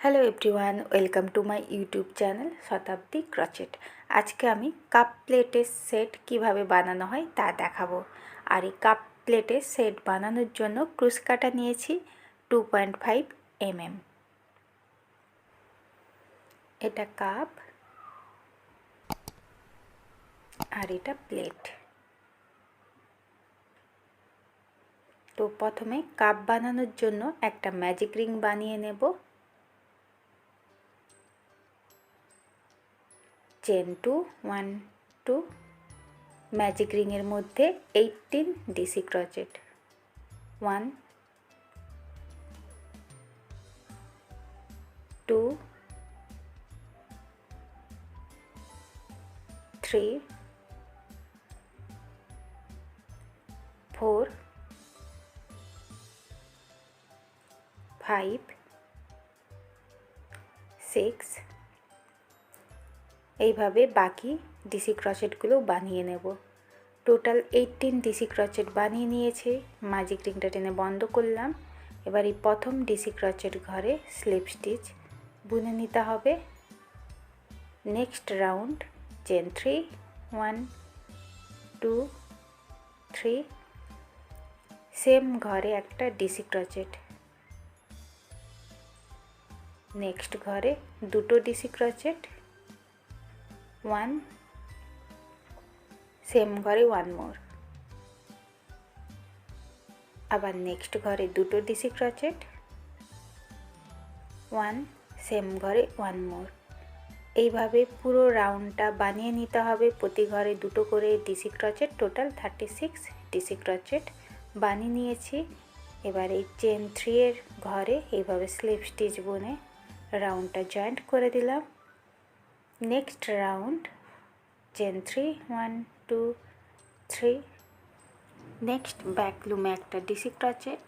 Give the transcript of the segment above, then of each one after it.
Hello everyone, welcome to my YouTube channel Shatabdi crochet. আজকে আমি cup প্লেটের set কিভাবে বানানো হয় তা দেখাবো। আর এই কাপ প্লেটের সেট বানানোর জন্য ক্রুশ কাটা নিয়েছি 2.5 mm। এটা কাপ আর এটা প্লেট। তো প্রথমে কাপ বানানোর জন্য একটা ম্যাজিক রিং বানিয়ে নেব। চেন 2 1 2, ম্যাজিক রিংয়ের মধ্যে 18 ডিসি ক্রচেট, 1 2 3 4 5 6। এইভাবে বাকি ডিসি ক্রচেটগুলো বানিয়ে নেব। টোটাল 18 ডিসি ক্রচেট বানিয়ে নিয়েছে। ম্যাজিক রিংটা টেনে বন্ধ করলাম। এবার এই প্রথম ডিসি ক্রচেট ঘরে স্লিপ স্টিচ বুনে নিতে হবে। নেক্সট রাউন্ড চেন 3 1 2 3, সেম ঘরে একটা ডিসি ক্রচেট। নেক্সট ঘরে দুটো ডিসি ক্রচেট, 1, সেম ঘরে 1 মোর। আবার নেক্সট ঘরে দুটো ডিসি ক্রচেট, 1, সেম ঘরে 1 মোর। এইভাবে পুরো রাউন্ডটা বানিয়ে নিতে হবে। প্রতি ঘরে দুটো করে DC crochet, total 36 DC crochet বানিয়ে নিয়েছি। এবার এই চেন 3 এর ঘরে এইভাবে স্লিপ স্টিচ বুনে রাউন্ডটা জয়েন্ট করে দিলাম। Next round chain 3 1 2 3, next back লুমে একটা ডিসি ক্রচেট,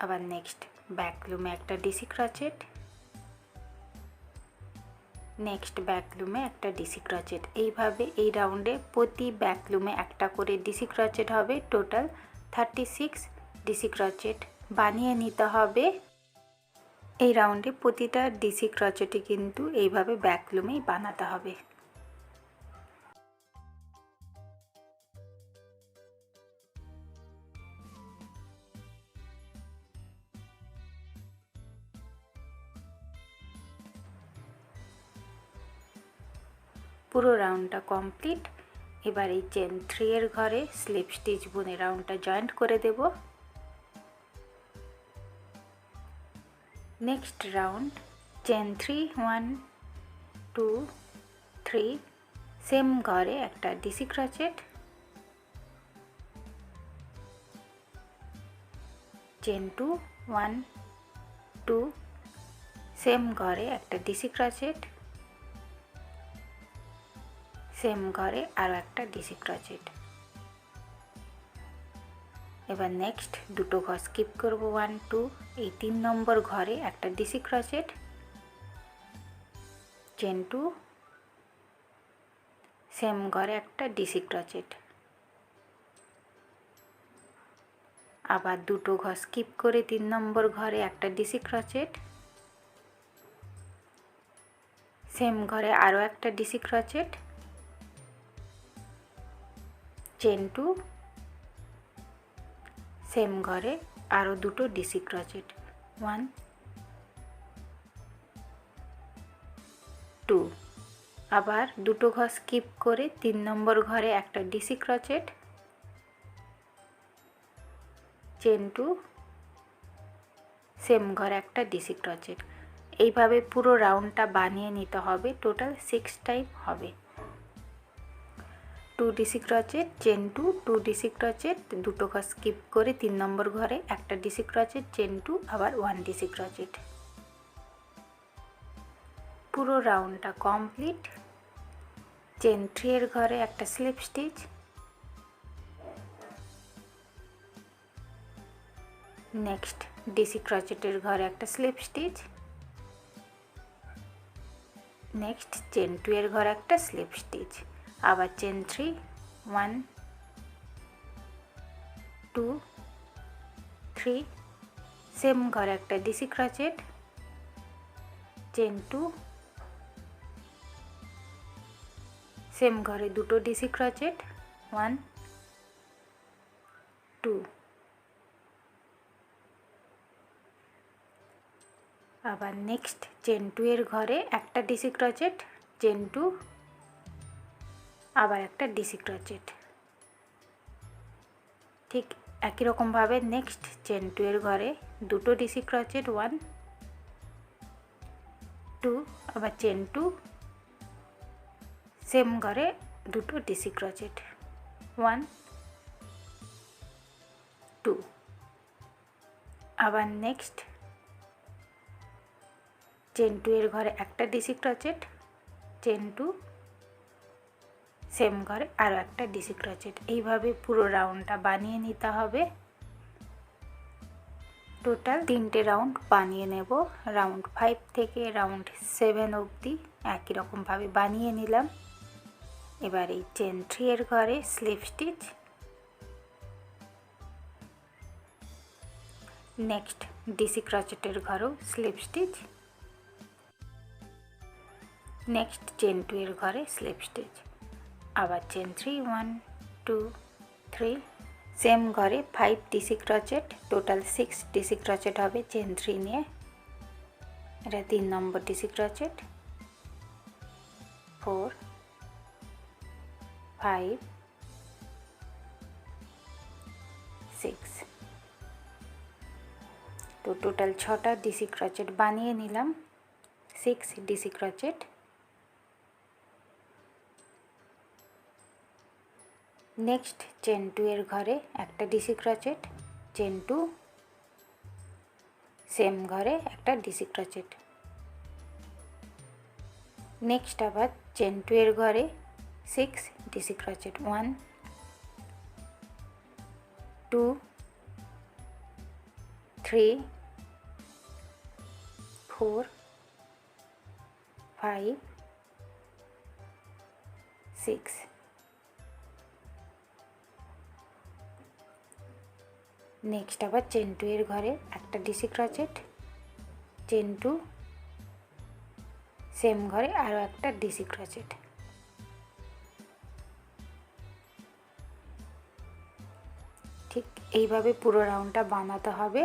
আবার নেক্সট ব্যাক লুমে একটা ডিসি ক্রচেট, নেক্সট ব্যাক লুমে একটা ডিসি ক্রচেট। এইভাবে এই রাউন্ডে প্রতি ব্যাক লুমে একটা করে ডিসি ক্রচেট হবে। টোটাল 36 ডিসি ক্রচেট বানিয়ে নিতে হবে। এই রাউন্ডে প্রতিটা ডিসি ক্রচেটই কিন্তু এইভাবে ব্যাক লুমেই বানাতে হবে। পুরো রাউন্ডটা কমপ্লিট। এবার এই চেন 3 এর ঘরে স্লিপ স্টিচ বুনে রাউন্ডটা জয়েন্ট করে দেব। নেক্সট রাউন্ড চেন 3 1 2 3, সেম ঘরে একটা ডিসি ক্রচেট, চেন 2 1 2, সেম ঘরে একটা ডিসি ক্রচেট, সেম ঘরে আরও একটা ডিসি ক্রচেট। এবার নেক্সট দুটো ঘর স্কিপ করব, 1 2, এই 3 নম্বর ঘরে একটা ডিসি ক্রচেট, চেন 2, সেম ঘরে একটা ডিসি ক্রচেট। আবার দুটো ঘর স্কিপ করে 3 নম্বর ঘরে একটা ডিসি ক্রচেট, সেম ঘরে আরও একটা ডিসি ক্রচেট, চেন 2, সেম ঘরে আরও দুটো ডিসি ক্রচেট, 1 2। আবার দুটো ঘর স্কিপ করে 3 নম্বর ঘরে একটা ডিসি ক্রচেট, চেন 2, সেম ঘরে একটা ডিসি ক্রচেট। এইভাবে পুরো রাউন্ডটা বানিয়ে নিতে হবে। টোটাল 6 টাইম হবে। 2 DC crochet, chain 2, 2 DC crochet, দুটো ঘর স্কিপ করে 3 নম্বর ঘরে একটা ডিসি ক্রচেট, চেন 2, আবার 1 ডিসি ক্রচেট। পুরো রাউন্ডটা কমপ্লিট। চেন 3 এর ঘরে একটা স্লিপ স্টিচ, নেক্সট ডিসি ক্রচেটের ঘরে একটা স্লিপ স্টিচ, নেক্সট চেন 2 এর ঘরে একটা স্লিপ স্টিচ, আবার চেন 3 1 2 3, সেম ঘরে একটা ডিসি ক্রোচেট, চেন 2, সেম ঘরে দুটো ডিসি ক্রোচেট, 1 2, আবার নেক্সট চেন 2 এর ঘরে একটা ডিসি ক্রোচেট, চেন 2, আবার একটা ডিসি ক্রোচেট। ঠিক একই রকম ভাবে নেক্সট চেন 2 এর ঘরে দুটো ডিসি ক্রোচেট, 1 2, আবার চেন 2, সেম ঘরে দুটো ডিসি ক্রোচেট, 1 2, আবার নেক্সট চেন 2 এর ঘরে একটা ডিসি ক্রোচেট, চেন 2, সেম ঘরে আরও একটা ডিসি ক্রোচেট। এইভাবে পুরো রাউন্ডটা বানিয়ে নিতে হবে। টোটাল 3টে রাউন্ড বানিয়ে নেব। রাউন্ড 5 থেকে রাউন্ড 7 অবধি একই রকমভাবে বানিয়ে নিলাম। এবার এই চেন 3 এর ঘরে স্লিপ স্টিচ, নেক্সট ডিসি ক্রোচেটের ঘরেও স্লিপ স্টিচ, নেক্সট চেন 2 এর ঘরে স্লিপ স্টিচ, আবার চেন 3, 1 2 3, সেম ঘরে 5 DC crochet, total 6 DC crochet হবে চেন 3 নিয়ে। এটা 3 নম্বর ডিসি ক্রোচেট, 4 5 6, তো টোটাল 6টা ডিসি ক্রোচেট বানিয়ে নিলাম, 6 ডিসি ক্রোচেট। নেক্সট চেন 2 এর ঘরে একটা ডিসি ক্রোচেট, চেন 2, সেম ঘরে একটা ডিসি ক্রোচেট। নেক্সট আবার চেন 2 এর ঘরে 6 ডিসি ক্রোচেট, 1 2 3 4 5 6, নেক্সট আবার চেন 2 এর ঘরে একটা ডিসি ক্রোচেট, চেন 2, সেম ঘরে আরও একটা ডিসি ক্রোচেট। ঠিক এইভাবে পুরো রাউন্ডটা বানাতে হবে।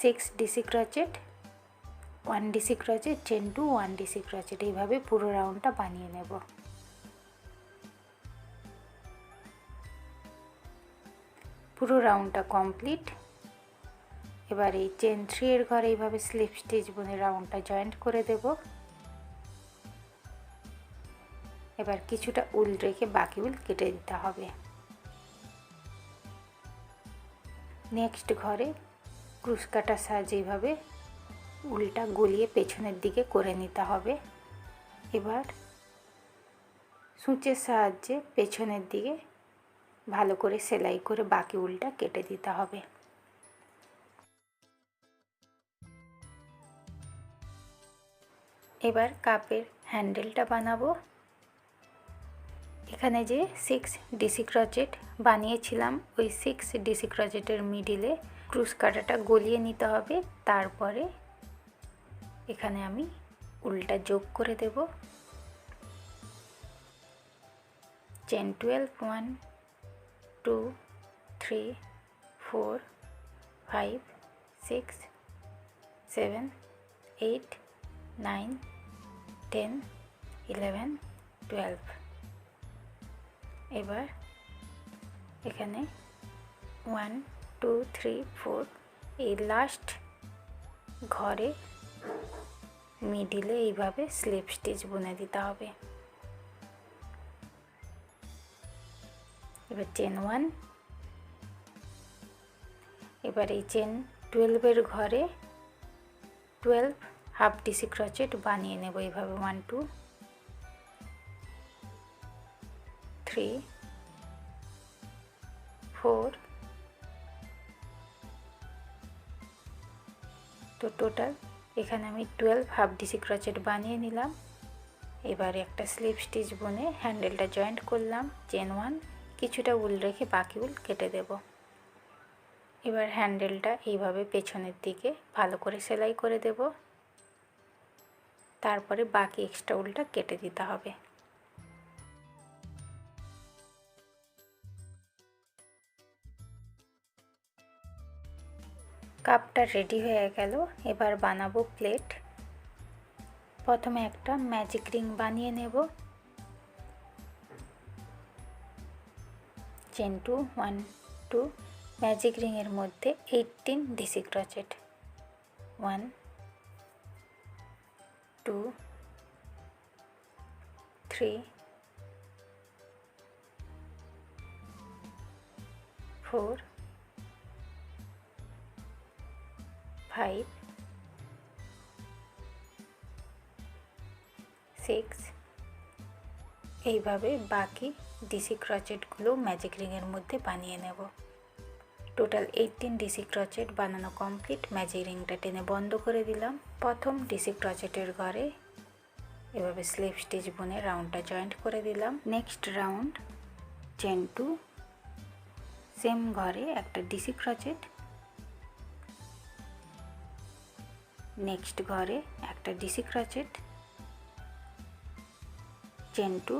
6 DC crochet, 1 DC crochet, chain 2, 1 DC crochet, এইভাবে পুরো রাউন্ডটা বানিয়ে নেব। পুরো রাউন্ডটা কমপ্লিট। এবার এই চেন 3 এর ঘরে এইভাবে স্লিপ স্টিচ বুনে রাউন্ডটা জয়েন্ট করে দেব। এবার কিছুটা উল রেখে বাকি উল কেটে দিতে হবে। নেক্সট ঘরে ক্রুশ কাটার সাহায্যে এইভাবে উলটা গলিয়ে পেছনের দিকে করে নিতে হবে। এবার সূচের সাহায্যে পেছনের দিকে ভালো করে সেলাই করে বাকি উলটা কেটে দিতে হবে। এবার কাপের হ্যান্ডেলটা বানাবো। এখানে যে 6 ডিসি ক্রোচেট বানিয়েছিলাম, ওই 6 ডিসি ক্রোচেটের মিডিলে ক্রুশ কাটাটা গলিয়ে নিতে হবে। তারপরে এখানে আমি উলটা যোগ করে দেব। চেন 12, 1 2 3 4 5 6 7 8 9 10 11 12। এবার এখানে 1 2 3 4 এই লাস্ট ঘরে মিডিলে এইভাবে স্লিপ স্টিচ বুনে দিতে হবে। এবার চেন 1, এবার এই চেন 12 এর ঘরে 12 হাফ ডিসি ক্রোচেট বানিয়ে নেব এইভাবে। 1 2 3 4, তো টোটাল এখানে আমি 12 হাফ ডিসি ক্রোচেট বানিয়ে নিলাম। এবারে একটা স্লিপ স্টিচ বুনে হ্যান্ডেলটা জয়েন্ট করলাম। চেন 1, কিছুটা উল রেখে বাকি উল কেটে দেব। এবার হ্যান্ডেলটা এইভাবে পেছনের দিকে ভালো করে সেলাই করে দেব, তারপরে বাকি এক্সট্রা উলটা কেটে দিতে হবে। কাপটা রেডি হয়ে গেল। এবার বানাবো প্লেট। প্রথমে একটা ম্যাজিক রিং বানিয়ে নেব। চেন 2 1 2 ম্যাজিক রিংয়ের মধ্যে 18 ডিসি ক্রোচেট, 1 2 3 4 5 6 এইভাবে বাকি ডিসি ক্রোচেটগুলো ম্যাজিক রিংয়ের মধ্যে বানিয়ে নেব। টোটাল 18 ডিসি ক্রোচেট বানানো কমপ্লিট। ম্যাজিক রিংটা টেনে বন্ধ করে দিলাম। প্রথম ডিসি ক্রোচেটের ঘরে এভাবে স্লিপ স্টিচ বুনে রাউন্ডটা জয়েন্ট করে দিলাম। নেক্সট রাউন্ড চেন 2, সেম ঘরে একটা ডিসি ক্রোচেট, নেক্সট ঘরে একটা ডিসি ক্রোচেট, চেন 2,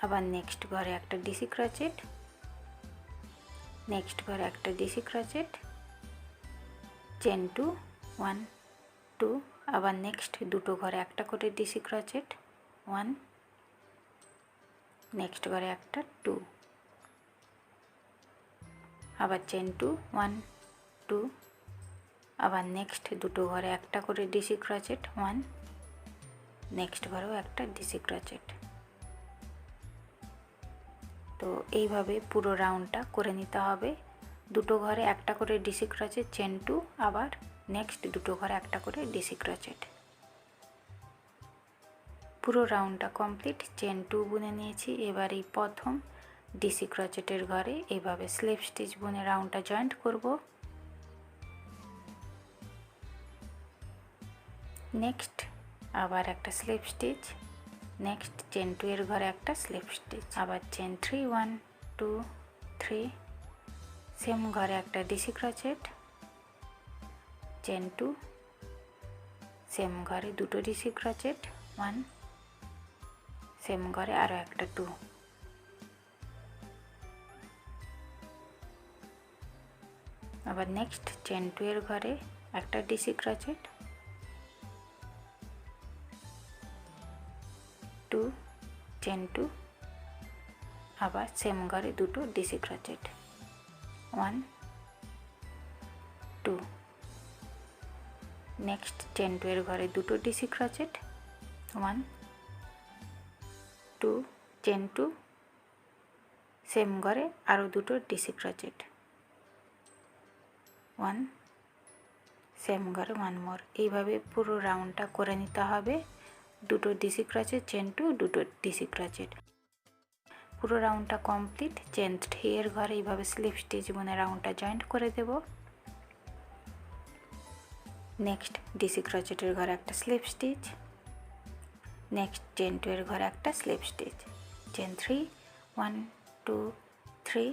আবার নেক্সট ঘরে একটা ডিসি ক্রোচেট, নেক্সট ঘরে একটা ডিসি ক্রোচেট, চেন 2 1 2, আবার নেক্সট দুটো ঘরে একটা করে ডিসি ক্রোচেট, 1, নেক্সট ঘরে একটা 2, আবার চেন 2 1 2, আবার নেক্সট দুটো ঘরে একটা করে ডিসি ক্রোচেট, 1, নেক্সট ঘরেও একটা ডিসি ক্রোচেট। তো এইভাবে পুরো রাউন্ডটা করে নিতে হবে। দুটো ঘরে একটা করে ডিসি ক্রোচেট, চেন 2, আবার নেক্সট দুটো ঘরে একটা করে ডিসি ক্রোচেট। পুরো রাউন্ডটা কমপ্লিট। চেন 2 বুনে নিয়েছি। এবার এই প্রথম ডিসি ক্রোচেটের ঘরে এইভাবে স্লিপ স্টিচ বুনে রাউন্ডটা জয়েন্ট করব। নেক্সট আবার একটা স্লিপ স্টিচ, নেক্সট চেন 2 এর ঘরে একটা স্লিপ স্টিচ, আবার চেন 3 1 2 3, সেম ঘরে একটা ডিসি ক্রোচেট, চেন 2, সেম ঘরে দুটো ডিসি ক্রোচেট, 1, সেম ঘরে আরও একটা 2, আবার নেক্সট চেন 2 এর ঘরে একটা ডিসি ক্রোচেট, 2, চেন 2, আবার সেম ঘরে দুটো ডিসি ক্রোচেট, 1 2, নেক্সট চেন 2 এর ঘরে দুটো ডিসি ক্রোচেট, 1 2, চেন 2, সেম ঘরে আরও দুটো ডিসি ক্রোচেট, 1, সেম ঘরে 1 মোর। এইভাবে পুরো রাউন্ডটা করে নিতে হবে। দুটো ডিসি ক্রোচেট, চেন 2, দুটো ডিসি ক্রোচেট। পুরো রাউন্ডটা কমপ্লিট। চেন 3 এর ঘরে এইভাবে স্লিপ স্টিচ বুনে রাউন্ডটা জয়েন্ট করে দেব। নেক্সট ডিসি ক্রোচেটের ঘরে একটা স্লিপ স্টিচ, নেক্সট চেন 2 এর ঘরে একটা স্লিপ স্টিচ, চেন 3 1 2 3,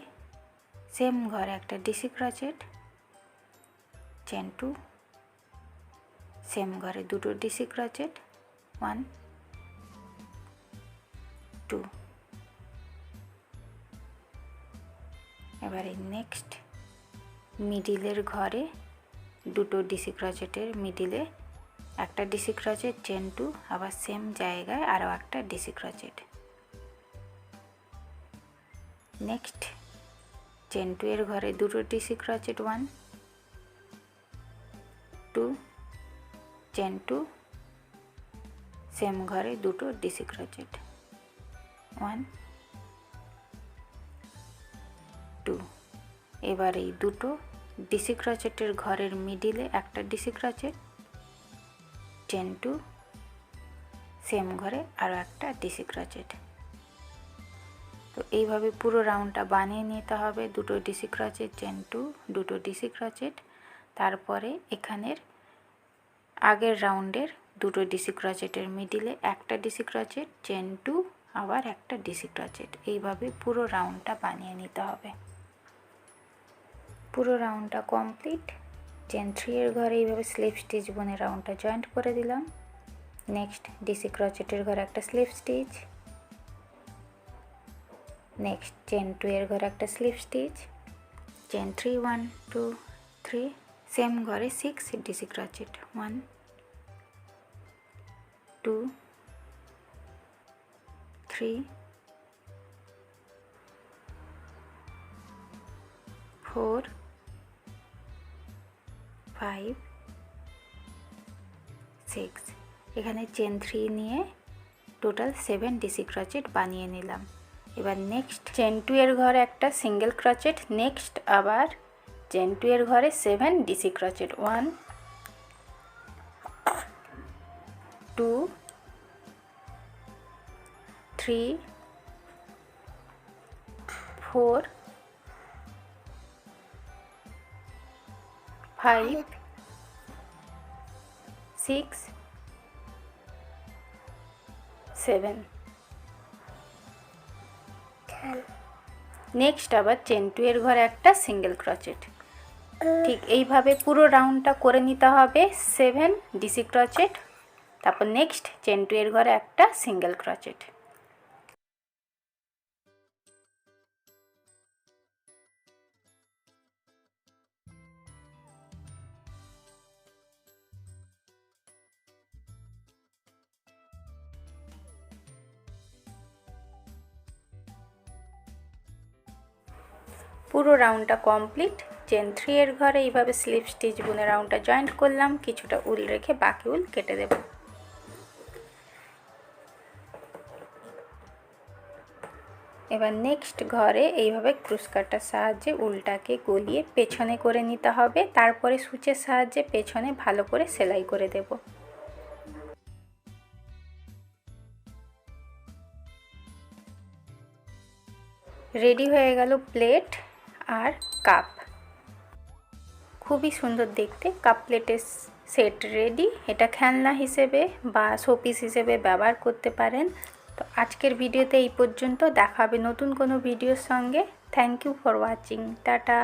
সেম ঘরে একটা ডিসি ক্রোচেট, চেন 2, সেম ঘরে দুটো ডিসি ক্রোচেট, 1 2। এবারে নেক্সট মিডিলের ঘরে দুটো ডিসি ক্রোচেটের মিডিলে একটা ডিসি ক্রোচেট, চেন 2, আবার সেম জায়গায় আরও একটা ডিসি ক্রোচেট। নেক্সট চেন 2 এর ঘরে দুটো ডিসি ক্রোচেট, 1 2, চেন 2, সেম ঘরে দুটো ডিসি ক্রোচেট, 1 2। এবার এই দুটো ডিসি ক্রোচেটের ঘরের মিডিলে একটা ডিসি ক্রোচেট, চেন 2, সেম ঘরে আরও একটা ডিসি ক্রোচেট। তো এইভাবে পুরো রাউন্ডটা বানিয়ে নিতে হবে। দুটো ডিসি ক্রোচেট, চেন 2, দুটো ডিসি ক্রোচেট, তারপরে এখানের আগের রাউন্ডের দুটো ডিসি ক্রোচেটের মিডিলে একটা ডিসি ক্রোচেট, চেন 2, আবার একটা ডিসি ক্রোচেট। এইভাবে পুরো রাউন্ডটা বানিয়ে নিতে হবে। পুরো রাউন্ডটা কমপ্লিট। চেন 3 এর ঘরে এইভাবে স্লিপ স্টিচ বুনে রাউন্ডটা জয়েন্ট করে দিলাম। নেক্সট ডিসি ক্রোচেটের ঘরে একটা স্লিপ স্টিচ, নেক্সট চেন 2 এর ঘরে একটা স্লিপ স্টিচ, চেন 3 1 2 3, সেম ঘরে 6 ডিসি ক্রোচেট 1 2 3 4 5 6। এখানে চেন 3 নিয়ে টোটাল 7 ডিসি ক্রোচেট বানিয়ে নিলাম। এবার নেক্সট চেন 2 এর ঘরে একটা সিঙ্গেল ক্রোচেট, নেক্সট আবার চেন 2 এর ঘরে 7 ডিসি ক্রোচেট 1 2 3 4 5 6 7। নেক্সট আবার চেন 2 এর ঘরে একটা সিঙ্গেল ক্রোচেট। ঠিক এইভাবে পুরো রাউন্ডটা করে নিতে হবে 7 ডিসি ক্রোচেট, তারপর নেক্সট চেন 2 এর ঘরে একটা সিঙ্গেল ক্রোচেট। পুরো রাউন্ডটা কমপ্লিট। চেন 3 এর ঘরে এইভাবে স্লিপ স্টিচ বুনে রাউন্ডটা জয়েন্ট করলাম, কিছুটা উল রেখে বাকি উল কেটে দেব। এবার নেক্সট ঘরে এইভাবে ক্রুশ কাটার সাহায্যে উলটাকে গলিয়ে পেছনে করে নিতে হবে, তারপরে সূচের সাহায্যে পেছনে ভালো করে সেলাই করে দেব। রেডি হয়ে গেল প্লেট আর কাপ। খুবই সুন্দর দেখতে কাপ প্লেটের সেট রেডি। এটা খেলনা হিসেবে বা শোপিস হিসেবে ব্যবহার করতে পারেন। তো আজকের ভিডিওতে এই পর্যন্ত, দেখা হবে নতুন কোনো ভিডিওর সঙ্গে। Thank you for watching. Tata.